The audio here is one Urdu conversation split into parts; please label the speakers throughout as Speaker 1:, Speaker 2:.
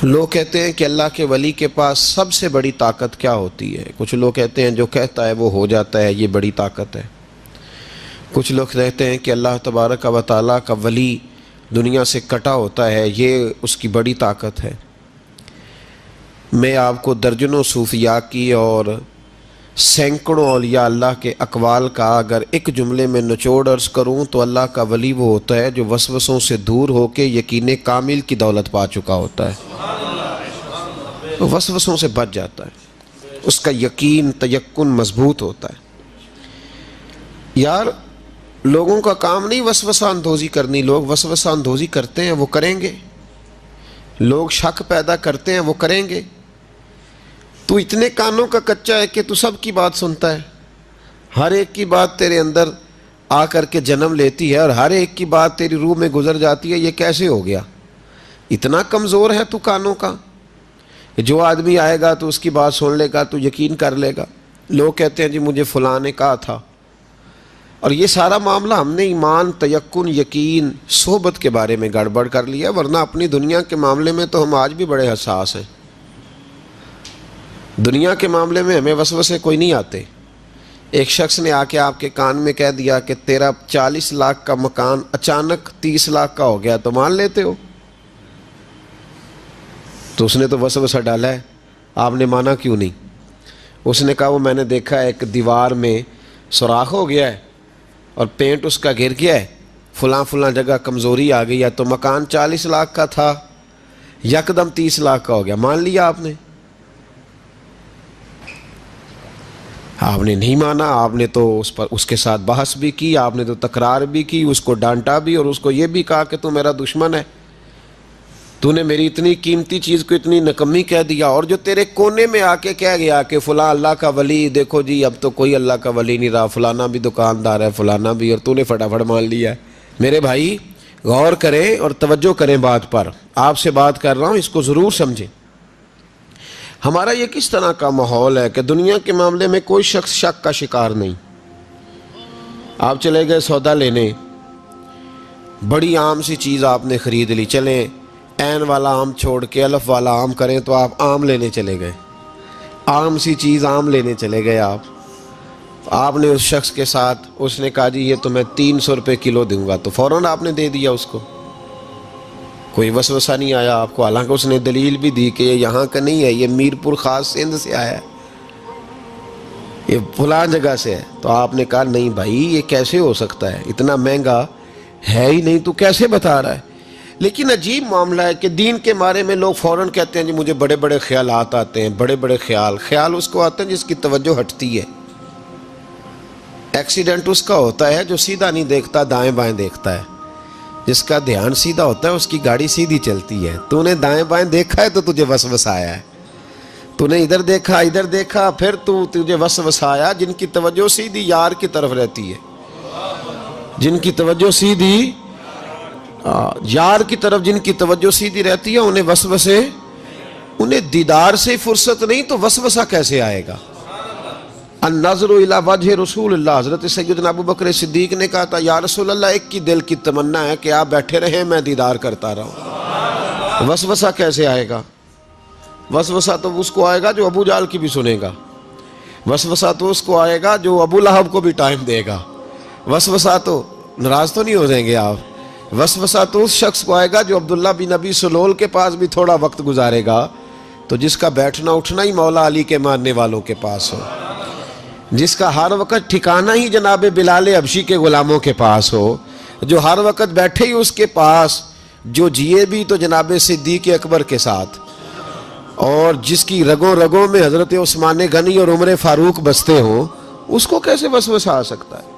Speaker 1: لوگ کہتے ہیں کہ اللہ کے ولی کے پاس سب سے بڑی طاقت کیا ہوتی ہے؟ کچھ لوگ کہتے ہیں جو کہتا ہے وہ ہو جاتا ہے، یہ بڑی طاقت ہے۔ کچھ لوگ کہتے ہیں کہ اللہ تبارک و تعالیٰ کا ولی دنیا سے کٹا ہوتا ہے، یہ اس کی بڑی طاقت ہے۔ میں آپ کو درجنوں صوفیاء کی اور سینکڑوں اولیاء اللہ کے اقوال کا اگر ایک جملے میں نچوڑ عرض کروں تو اللہ کا ولی وہ ہوتا ہے جو وسوسوں سے دور ہو کے یقین کامل کی دولت پا چکا ہوتا ہے، وسوسوں سے بچ جاتا ہے، اس کا یقین تیقن مضبوط ہوتا ہے۔ یار لوگوں کا کام نہیں وسوسہ اندوزی کرنی، لوگ وسوسہ اندوزی کرتے ہیں وہ کریں گے، لوگ شک پیدا کرتے ہیں وہ کریں گے۔ تو اتنے کانوں کا کچا ہے کہ تو سب کی بات سنتا ہے، ہر ایک کی بات تیرے اندر آ کر کے جنم لیتی ہے اور ہر ایک کی بات تیری روح میں گزر جاتی ہے۔ یہ کیسے ہو گیا؟ اتنا کمزور ہے تو کانوں کا، جو آدمی آئے گا تو اس کی بات سن لے گا تو یقین کر لے گا۔ لوگ کہتے ہیں جی مجھے فلاں نے کہا تھا، اور یہ سارا معاملہ ہم نے ایمان، تیقن، یقین، صحبت کے بارے میں گڑبڑ کر لیا، ورنہ اپنی دنیا کے معاملے میں تو ہم آج بھی بڑے حساس ہیں۔ دنیا کے معاملے میں ہمیں وسوسے کوئی نہیں آتے۔ ایک شخص نے آ کے آپ کے کان میں کہہ دیا کہ تیرا 40 لاکھ کا مکان اچانک 30 لاکھ کا ہو گیا، تو مان لیتے ہو؟ تو اس نے تو وسوسہ ڈالا ہے، آپ نے مانا کیوں نہیں؟ اس نے کہا وہ میں نے دیکھا ہے ایک دیوار میں سوراخ ہو گیا ہے اور پینٹ اس کا گر گیا ہے، فلاں فلاں جگہ کمزوری آ گئی ہے، تو مکان 40 لاکھ کا تھا یکدم 30 لاکھ کا ہو گیا، مان لیا آپ نے؟ آپ نے نہیں مانا، آپ نے تو اس کے ساتھ بحث بھی کی، آپ نے تو تکرار بھی کی، اس کو ڈانٹا بھی اور اس کو یہ بھی کہا کہ تو میرا دشمن ہے، تو نے میری اتنی قیمتی چیز کو اتنی نکمی کہہ دیا۔ اور جو تیرے کونے میں آ کے کہہ گیا کہ فلاں اللہ کا ولی، دیکھو جی اب تو کوئی اللہ کا ولی نہیں رہا، فلانا بھی دکاندار ہے، فلانا بھی، اور تو نے فٹافٹ مان لیا ہے۔ میرے بھائی غور کریں اور توجہ کریں بات پر، آپ سے بات کر رہا ہوں، اس کو ضرور سمجھیں۔ ہمارا یہ کس طرح کا ماحول ہے کہ دنیا کے معاملے میں کوئی شخص شک کا شکار نہیں۔ آپ چلے گئے سودا لینے، بڑی عام سی چیز آپ نے خرید لی، چلیں عین والا آم چھوڑ کے الف والا آم کریں تو آپ آم لینے چلے گئے، عام سی چیز آم لینے چلے گئے۔ آپ نے اس شخص کے ساتھ، اس نے کہا جی یہ تو میں 300 روپے کلو دوں گا، تو فوراً آپ نے دے دیا اس کو، کوئی وسوسہ نہیں آیا آپ کو، حالانکہ اس نے دلیل بھی دی کہ یہ یہاں کا نہیں ہے، یہ میرپور خاص سندھ سے آیا ہے، یہ فلاں جگہ سے ہے۔ تو آپ نے کہا نہیں بھائی یہ کیسے ہو سکتا ہے، اتنا مہنگا ہے ہی نہیں، تو کیسے بتا رہا ہے؟ لیکن عجیب معاملہ ہے کہ دین کے بارے میں لوگ فوراً کہتے ہیں جی مجھے بڑے بڑے خیالات آتے ہیں، بڑے بڑے خیال اس کو آتے ہیں جس کی توجہ ہٹتی ہے۔ ایکسیڈنٹ اس کا ہوتا ہے جو سیدھا نہیں دیکھتا، دائیں بائیں دیکھتا ہے، جس کا دھیان سیدھا ہوتا ہے اس کی گاڑی سیدھی چلتی ہے۔ تو نے دائیں بائیں دیکھا ہے تو تجھے وسوسہ آیا ہے، تو نے ادھر دیکھا پھر تجھے وسوسہ آیا۔ جن کی توجہ سیدھی یار کی طرف رہتی ہے، جن کی توجہ سیدھی یار کی طرف، جن کی توجہ سیدھی رہتی ہے، انہیں وسوسے، انہیں دیدار سے فرصت نہیں تو وسوسہ کیسے آئے گا؟ النظر الی وجہ رسول اللہ، حضرت سیدنا ابو بکر صدیق نے کہا تھا یا رسول اللہ ایک کی دل کی تمنا ہے کہ آپ بیٹھے رہیں میں دیدار کرتا رہوں۔ وسوسہ کیسے آئے گا؟ وسوسہ تو اس کو آئے گا جو ابو جہل کی بھی سنے گا، وسوسہ تو اس کو آئے گا جو ابو لہب کو بھی ٹائم دے گا، وسوسہ تو ناراض تو نہیں ہو جائیں گے آپ؟ وسوسہ تو اس شخص کو آئے گا جو عبداللہ بن ابی سلول کے پاس بھی تھوڑا وقت گزارے گا، تو جس کا بیٹھنا اٹھنا ہی مولا علی کے ماننے والوں کے پاس ہو، جس کا ہر وقت ٹھکانہ ہی جناب بلال حبشی کے غلاموں کے پاس ہو، جو ہر وقت بیٹھے ہی اس کے پاس، جو جیے بھی تو جناب صدیق اکبر کے ساتھ، اور جس کی رگوں رگوں میں حضرت عثمان غنی اور عمر فاروق بستے ہوں، اس کو کیسے وسوسہ آ سکتا ہے؟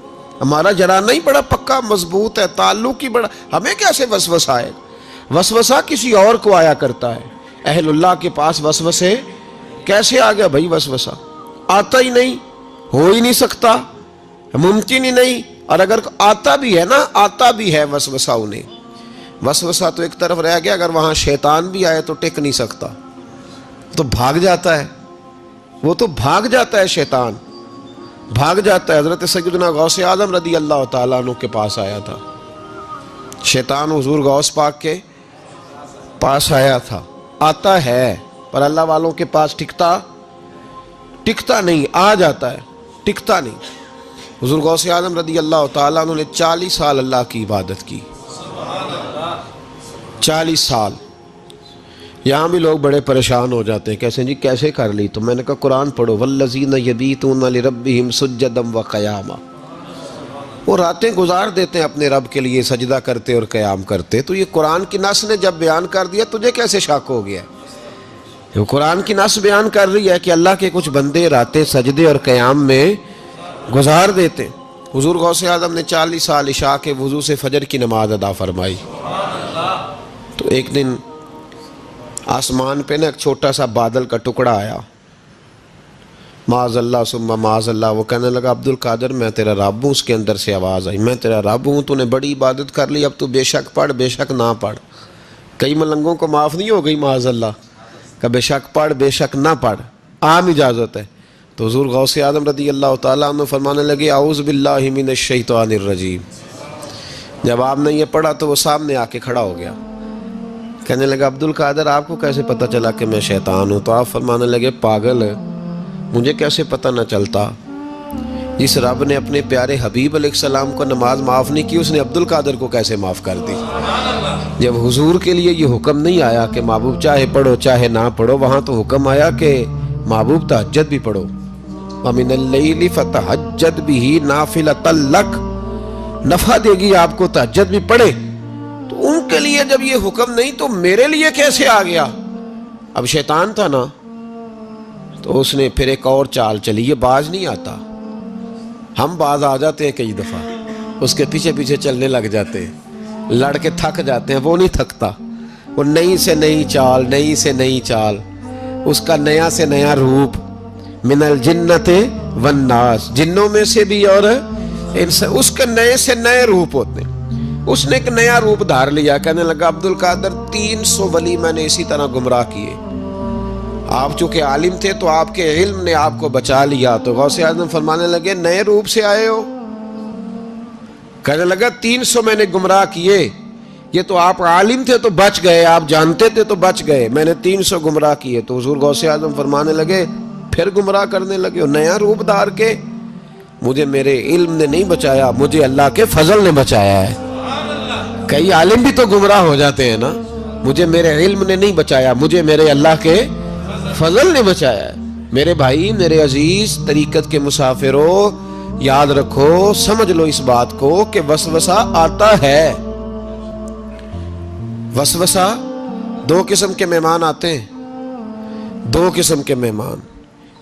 Speaker 1: ہمارا جرانہ ہی بڑا پکا مضبوط ہے، تعلق ہی بڑا، ہمیں کیسے وسوسہ آئے؟ وسوسہ کسی اور کو آیا کرتا ہے، اہل اللہ کے پاس وسوسے کیسے آ گیا بھائی؟ وسوسہ آتا ہی نہیں، ہو ہی نہیں سکتا، ممکن ہی نہیں، اور اگر آتا بھی ہے نا، آتا بھی ہے وسوسہ انہیں، وسوسہ تو ایک طرف رہ گیا، اگر وہاں شیطان بھی آئے تو ٹک نہیں سکتا، تو بھاگ جاتا ہے، وہ تو بھاگ جاتا ہے، شیطان بھاگ جاتا ہے۔ حضرت سیدنا غوث اعظم رضی اللہ تعالیٰ عنہ کے پاس آیا تھا، شیطان حضور غوث پاک کے پاس آیا تھا، آتا ہے پر اللہ والوں کے پاس ٹکتا نہیں، آ جاتا ہے ٹکتا نہیں۔ حضور غوث اعظم رضی اللہ تعالیٰ عنہ نے 40 سال اللہ کی عبادت کی، 40 سال۔ یہاں بھی لوگ بڑے پریشان ہو جاتے ہیں، کیسے جی کیسے کر لی؟ تو میں نے کہا قرآن پڑھو، والذین یبیتون لربہم سجدا وقیاما، وہ راتیں گزار دیتے ہیں اپنے رب کے لیے سجدہ کرتے اور قیام کرتے۔ تو یہ قرآن کی نص نے جب بیان کر دیا تجھے کیسے شک ہو گیا؟ یہ قرآن کی نص بیان کر رہی ہے کہ اللہ کے کچھ بندے راتیں سجدے اور قیام میں گزار دیتے۔ حضور غوث اعظم نے 40 سال عشاء کے وضو سے فجر کی نماز ادا فرمائی۔ تو ایک دن آسمان پہ نا ایک چھوٹا سا بادل کا ٹکڑا آیا، معاذ اللہ ثم معاذ اللہ۔ وہ کہنے لگا عبد القادر میں تیرا رب ہوں۔ اس کے اندر سے آواز آئی میں تیرا رب ہوں، تو نے بڑی عبادت کر لی، اب تو بے شک پڑھ بے شک نہ پڑھ۔ کئی ملنگوں کو معاف نہیں ہو گئی معاذ اللہ کہ بے شک پڑھ بے شک نہ پڑھ، عام اجازت ہے۔ تو حضور غوث اعظم رضی اللہ تعالیٰ عنہ فرمانے لگے اعوذ باللہ من الشیطان الرجیم۔ جب آپ نے یہ پڑھا تو وہ سامنے آ کے کھڑا ہو گیا، کہنے لگا عبد القادر آپ کو کیسے پتہ چلا کہ میں شیطان ہوں؟ تو آپ فرمانے لگے پاگل، مجھے کیسے پتہ نہ چلتا؟ جس رب نے اپنے پیارے حبیب علیہ السلام کو نماز معاف نہیں کی، اس نے عبد القادر کو کیسے معاف کر دی؟ جب حضور کے لیے یہ حکم نہیں آیا کہ محبوب چاہے پڑھو چاہے نہ پڑھو، وہاں تو حکم آیا کہ محبوب تہجد بھی پڑھو، وَمِنَ اللَّيْلِ فَتَہَجَّدْ بِهِ نَافِلَةً لَكَ، نفع دے گی آپ کو، تہجد بھی پڑھے۔ تو ان کے لیے جب یہ حکم نہیں تو میرے لیے کیسے آ گیا؟ اب شیطان تھا نا، تو اس نے پھر ایک اور چال چلی، یہ باز نہیں آتا، ہم باز آ جاتے ہیں کئی دفعہ، اس کے پیچھے پیچھے چلنے لگ جاتے ہیں، لڑ کے تھک جاتے ہیں، وہ نہیں تھکتا، وہ نئی سے نئی چال، نئی سے نئی چال، اس کا نیا سے نیا روپ، من الجنت والناس، جنوں میں سے بھی اور اس کے نئے سے نئے روپ ہوتے ہیں۔ اس نے ایک نیا روپ دھار لیا، کہنے لگا عبد القادر 300 ولی میں نے اسی طرح گمراہ کیے، آپ چونکہ عالم تھے تو آپ کے علم نے آپ کو بچا لیا۔ تو غوث اعظم فرمانے لگے نئے روپ سے آئے ہو؟ کہنے لگا 300 میں نے گمراہ کیے، یہ تو آپ عالم تھے تو بچ گئے، آپ جانتے تھے تو بچ گئے، میں نے 300 گمراہ کیے۔ تو حضور غوث اعظم فرمانے لگے پھر گمراہ کرنے لگے ہو نیا روپ دھار کے؟ مجھے میرے علم نے نہیں بچایا، مجھے اللہ کے فضل نے بچایا ہے۔ کئی عالم بھی تو گمراہ ہو جاتے ہیں نا، مجھے میرے علم نے نہیں بچایا، مجھے میرے اللہ کے فضل نے بچایا ہے۔ میرے بھائی، میرے عزیز طریقت کے مسافروں، یاد رکھو، سمجھ لو اس بات کو کہ وسوسہ آتا ہے۔ وسوسہ، 2 قسم کے مہمان آتے ہیں، 2 قسم کے مہمان۔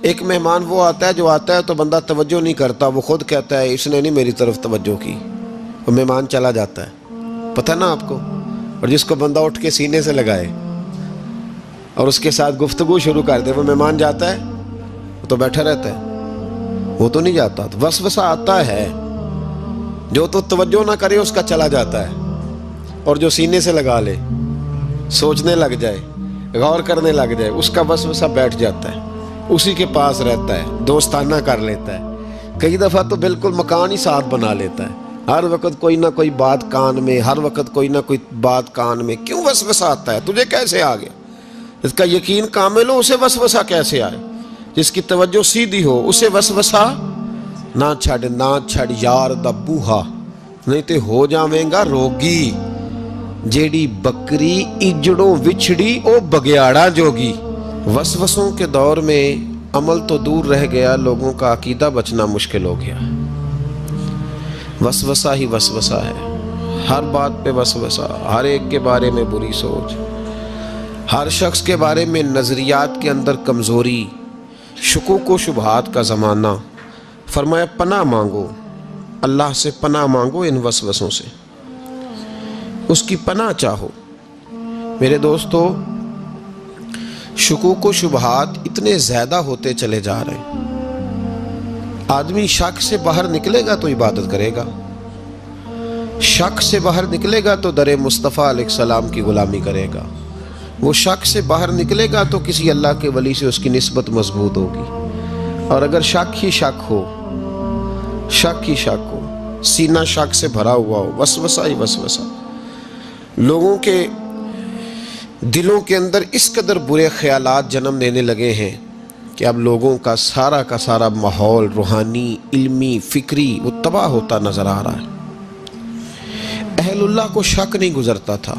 Speaker 1: ایک مہمان وہ آتا ہے جو آتا ہے تو بندہ توجہ نہیں کرتا، وہ خود کہتا ہے اس نے نہیں میری طرف توجہ کی، وہ مہمان چلا جاتا ہے، پتہ نا آپ کو۔ اور جس کو بندہ اٹھ کے سینے سے لگائے اور اس کے ساتھ گفتگو شروع کر دے، وہ مہمان جاتا ہے؟ وہ تو بیٹھا رہتا ہے، وہ تو نہیں جاتا۔ تو وسوسہ آتا ہے، جو تو توجہ نہ کرے اس کا چلا جاتا ہے، اور جو سینے سے لگا لے، سوچنے لگ جائے، غور کرنے لگ جائے، اس کا وسوسہ بیٹھ جاتا ہے، اسی کے پاس رہتا ہے، دوستانہ کر لیتا ہے، کئی دفعہ تو بالکل مکان ہی ساتھ بنا لیتا ہے، ہر وقت کوئی نہ کوئی بات کان میں، ہر وقت کوئی نہ کوئی بات کان میں۔ کیوں وسوسہ آتا ہے؟ تجھے کیسے آ گیا؟ جس کا یقین کامل ہو اسے وسوسہ کیسے آئے؟ جس کی توجہ سیدھی ہو اسے وسوسہ نہ چھڑ یار دا بوہا، نہیں تے ہو جاویں گا روگی، جیڑی بکری اجڑوں وچھڑی او بگیاڑا جوگی۔ وسوسوں کے دور میں عمل تو دور رہ گیا، لوگوں کا عقیدہ بچنا مشکل ہو گیا۔ وسوسہ ہی وسوسہ ہے، ہر بات پہ وسوسہ، ہر ایک کے بارے میں بری سوچ، ہر شخص کے بارے میں نظریات کے اندر کمزوری، شکوک و شبہات کا زمانہ۔ فرمایا پناہ مانگو، اللہ سے پناہ مانگو ان وسوسوں سے، اس کی پناہ چاہو۔ میرے دوستو، شکوک و شبہات اتنے زیادہ ہوتے چلے جا رہے ہیں، آدمی شک سے باہر نکلے گا تو عبادت کرے گا، شک سے باہر نکلے گا تو در مصطفیٰ علیہ السلام کی غلامی کرے گا، وہ شک سے باہر نکلے گا تو کسی اللہ کے ولی سے اس کی نسبت مضبوط ہوگی۔ اور اگر شک ہی شک ہو، سینہ شک سے بھرا ہوا ہو، وسوسہ ہی وسوسہ، لوگوں کے دلوں کے اندر اس قدر برے خیالات جنم لینے لگے ہیں کہ اب لوگوں کا سارا ماحول روحانی، علمی، فکری وہ تباہ ہوتا نظر آ رہا ہے۔ اہل اللہ کو شک نہیں گزرتا تھا